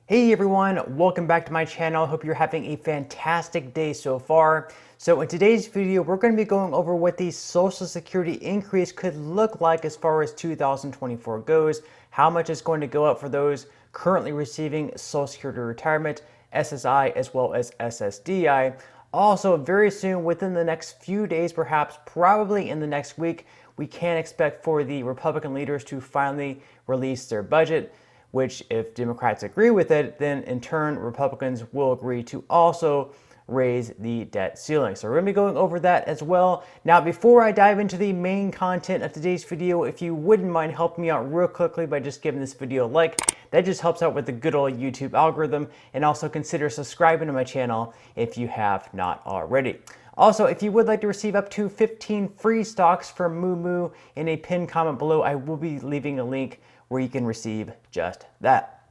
Hey everyone, welcome back to my channel. Hope you're having a fantastic day so far. So in today's video, we're going to be going over what the Social Security increase could look like as far as 2024 goes, how much is going to go up for those currently receiving Social Security retirement, SSI, as well as SSDI. Also, very soon, within the next few days, perhaps probably in the next week, we can expect for the Republican leaders to finally release their budget, which if Democrats agree with it, then in turn, Republicans will agree to also raise the debt ceiling. So we're going to be going over that as well. Now, before I dive into the main content of today's video, if you wouldn't mind helping me out real quickly by just giving this video a like, that just helps out with the good old YouTube algorithm, and also consider subscribing to my channel if you have not already. Also, if you would like to receive up to 15 free stocks from Moo in a pinned comment below, I will be leaving a link where you can receive just that.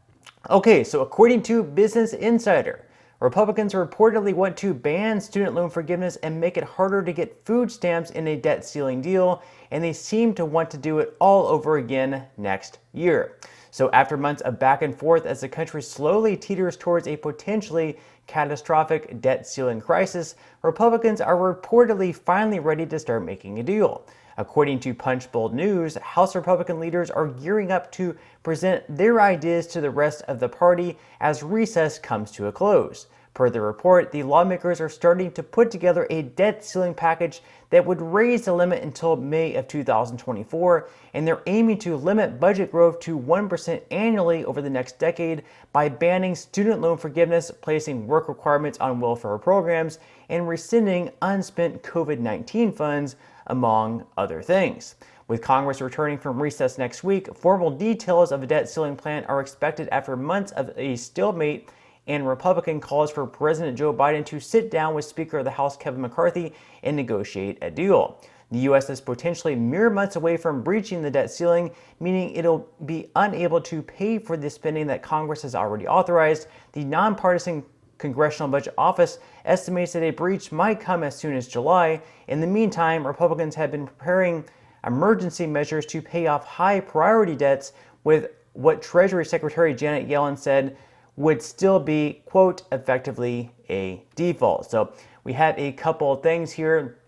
Okay, so according to Business Insider, Republicans reportedly want to ban student loan forgiveness and make it harder to get food stamps in a debt ceiling deal, and they seem to want to do it all over again next year. So after months of back and forth as the country slowly teeters towards a potentially catastrophic debt ceiling crisis, Republicans are reportedly finally ready to start making a deal. According to Punchbowl News, House Republican leaders are gearing up to present their ideas to the rest of the party as recess comes to a close. Per the report, the lawmakers are starting to put together a debt ceiling package that would raise the limit until May of 2024, and they're aiming to limit budget growth to 1% annually over the next decade by banning student loan forgiveness, placing work requirements on welfare programs, and rescinding unspent COVID-19 funds, among other things. With Congress returning from recess next week, formal details of a debt ceiling plan are expected after months of a stalemate and Republican calls for President Joe Biden to sit down with Speaker of the House Kevin McCarthy and negotiate a deal. The U.S. is potentially mere months away from breaching the debt ceiling, meaning it'll be unable to pay for the spending that Congress has already authorized. The nonpartisan Congressional Budget Office estimates that a breach might come as soon as July. In the meantime, Republicans have been preparing emergency measures to pay off high priority debts with what Treasury Secretary Janet Yellen said would still be, quote, effectively a default. So we have a couple of things here.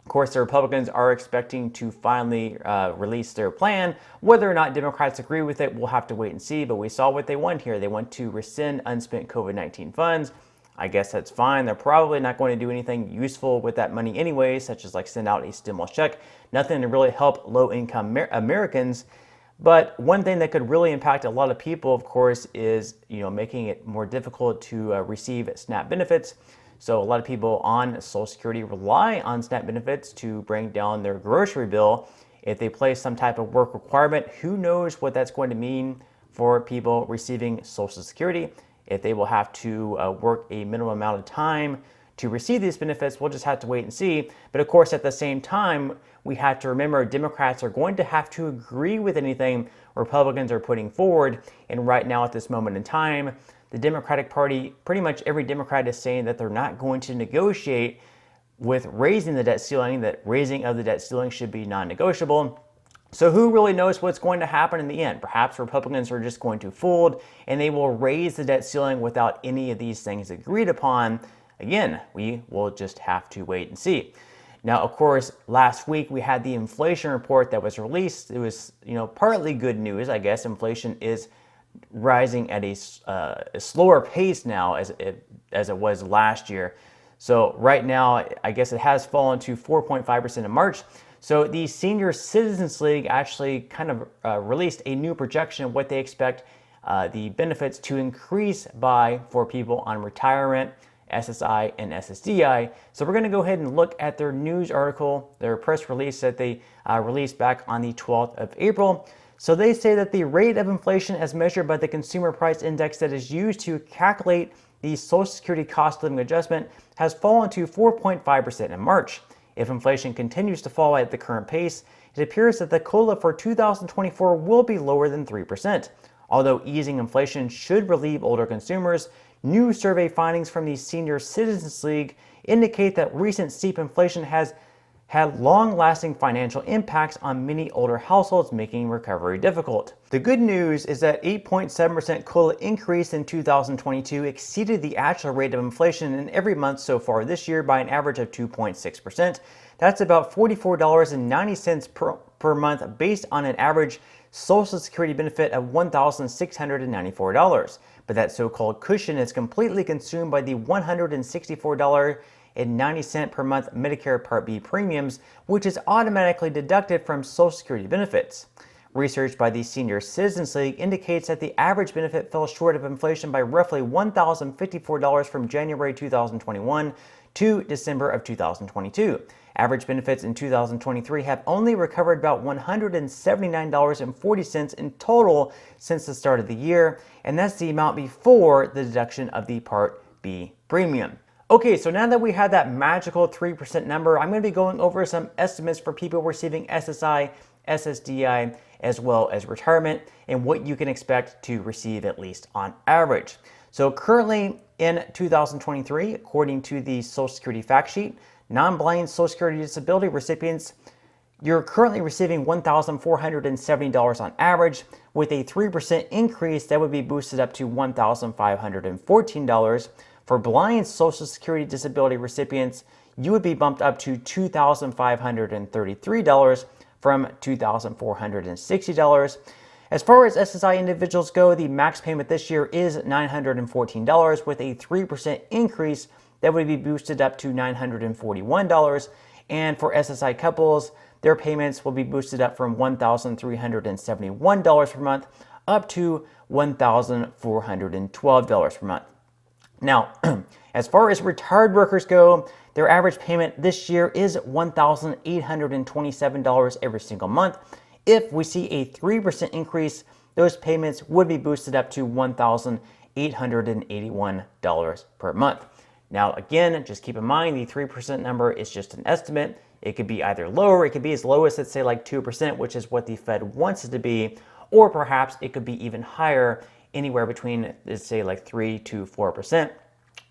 Of course, the Republicans are expecting to finally release their plan. Whether or not Democrats agree with it, we'll have to wait and see. But we saw what they want here. They want to rescind unspent COVID-19 funds. I guess that's fine. They're probably not going to do anything useful with that money anyway, such as like send out a stimulus check. Nothing to really help low-income Americans. But one thing that could really impact a lot of people, of course, is making it more difficult to receive SNAP benefits. So a lot of people on Social Security rely on SNAP benefits to bring down their grocery bill. If they place some type of work requirement, who knows what that's going to mean for people receiving Social Security. If they will have to work a minimum amount of time to receive these benefits, we'll just have to wait and see. But of course, at the same time, we have to remember Democrats are going to have to agree with anything Republicans are putting forward. And right now, at this moment in time, the Democratic Party, pretty much every Democrat is saying that they're not going to negotiate with raising the debt ceiling, that raising of the debt ceiling should be non-negotiable. So who really knows what's going to happen in the end? Perhaps Republicans are just going to fold and they will raise the debt ceiling without any of these things agreed upon. Again, we will just have to wait and see. Now, of course, last week we had the inflation report that was released. It was, partly good news, I guess. Inflation is rising at a slower pace now as it was last year. So right now, I guess it has fallen to 4.5% in March. So the Senior Citizens League actually kind of released a new projection of what they expect the benefits to increase by for people on retirement, SSI, and SSDI. So we're going to go ahead and look at their news article, their press release that they released back on the 12th of April. So they say that the rate of inflation as measured by the Consumer Price Index that is used to calculate the Social Security cost of living adjustment has fallen to 4.5% in March. If inflation continues to fall at the current pace, it appears that the COLA for 2024 will be lower than 3%. Although easing inflation should relieve older consumers, new survey findings from the Senior Citizens League indicate that recent steep inflation has had long-lasting financial impacts on many older households, making recovery difficult. The good news is that 8.7% COLA increase in 2022 exceeded the actual rate of inflation in every month so far this year by an average of 2.6%. That's about $44.90 per month based on an average Social Security benefit of $1,694. But that so-called cushion is completely consumed by the $164.90 per month Medicare Part B premiums, which is automatically deducted from Social Security benefits. Research by the Senior Citizens League indicates that the average benefit fell short of inflation by roughly $1,054 from January 2021 to December of 2022. Average benefits in 2023 have only recovered about $179.40 in total since the start of the year, and that's the amount before the deduction of the Part B premium. Okay, so now that we have that magical 3% number, I'm going to be going over some estimates for people receiving SSI, SSDI, as well as retirement, and what you can expect to receive at least on average. So currently in 2023, according to the Social Security fact sheet, non-blind Social Security disability recipients, you're currently receiving $1,470 on average. With a 3% increase, that would be boosted up to $1,514. For blind Social Security disability recipients, you would be bumped up to $2,533 from $2,460. As far as SSI individuals go, the max payment this year is $914. With a 3% increase, that would be boosted up to $941. And for SSI couples, their payments will be boosted up from $1,371 per month up to $1,412 per month. Now, as far as retired workers go, their average payment this year is $1,827 every single month. If we see a 3% increase, those payments would be boosted up to $1,881 per month. Now, again, just keep in mind the 3% number is just an estimate. It could be either lower, it could be as low as, let's say, like 2%, which is what the Fed wants it to be, or perhaps it could be even higher, anywhere between, let's say, like 3 to 4%.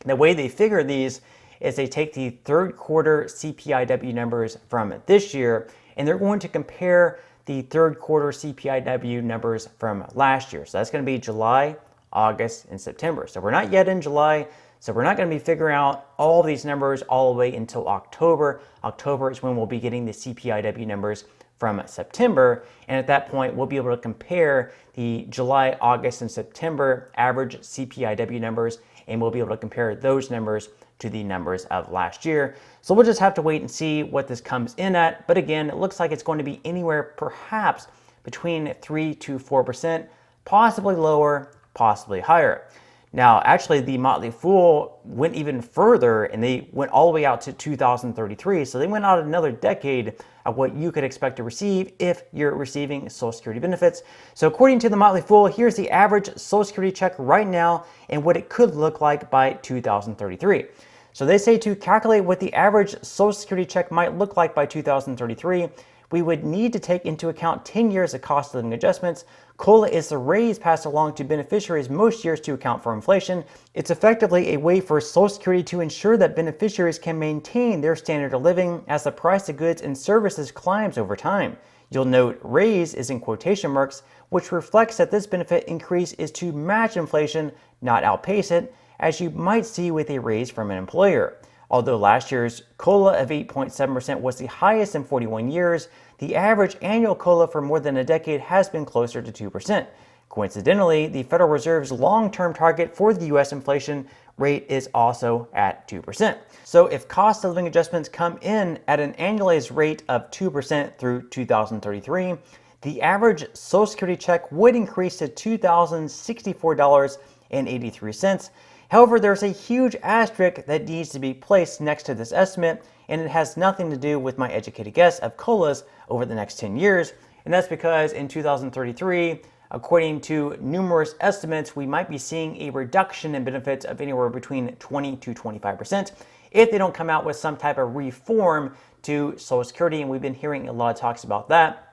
The way they figure these is they take the third quarter CPIW numbers from this year, and they're going to compare the third quarter CPIW numbers from last year. So that's going to be July, August, and September. So we're not yet in July. So we're not going to be figuring out all these numbers all the way until October. October is when we'll be getting the CPIW numbers from September. And at that point, we'll be able to compare the July, August, and September average CPIW numbers, and we'll be able to compare those numbers to the numbers of last year. So we'll just have to wait and see what this comes in at. But again, it looks like it's going to be anywhere perhaps between 3 to 4%, possibly lower, possibly higher. Now, actually, the Motley Fool went even further, and they went all the way out to 2033. So they went out another decade of what you could expect to receive if you're receiving Social Security benefits. So according to the Motley Fool, here's the average Social Security check right now and what it could look like by 2033. So they say to calculate what the average Social Security check might look like by 2033, we would need to take into account 10 years of cost of living adjustments. COLA is the raise passed along to beneficiaries most years to account for inflation. It's effectively a way for Social Security to ensure that beneficiaries can maintain their standard of living as the price of goods and services climbs over time. You'll note raise is in quotation marks, which reflects that this benefit increase is to match inflation, not outpace it, as you might see with a raise from an employer. Although last year's COLA of 8.7% was the highest in 41 years, the average annual COLA for more than a decade has been closer to 2%. Coincidentally, the Federal Reserve's long-term target for the U.S. inflation rate is also at 2%. So if cost of living adjustments come in at an annualized rate of 2% through 2033, the average Social Security check would increase to $2,064.83. However, there's a huge asterisk that needs to be placed next to this estimate, and it has nothing to do with my educated guess of COLAs over the next 10 years. And that's because in 2033, according to numerous estimates, we might be seeing a reduction in benefits of anywhere between 20 to 25% if they don't come out with some type of reform to Social Security. And we've been hearing a lot of talks about that.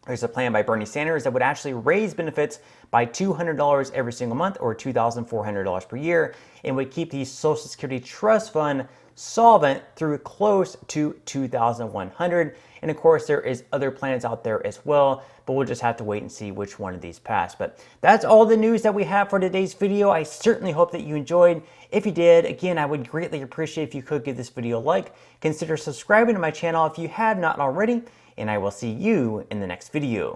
There's a plan by Bernie Sanders that would actually raise benefits by $200 every single month, or $2,400 per year, and would keep the Social Security Trust Fund solvent through close to 2,100. And of course, there is other plans out there as well, but we'll just have to wait and see which one of these pass. But that's all the news that we have for today's video. I certainly hope that you enjoyed. If you did, again, I would greatly appreciate if you could give this video a like. Consider subscribing to my channel if you have not already, and I will see you in the next video.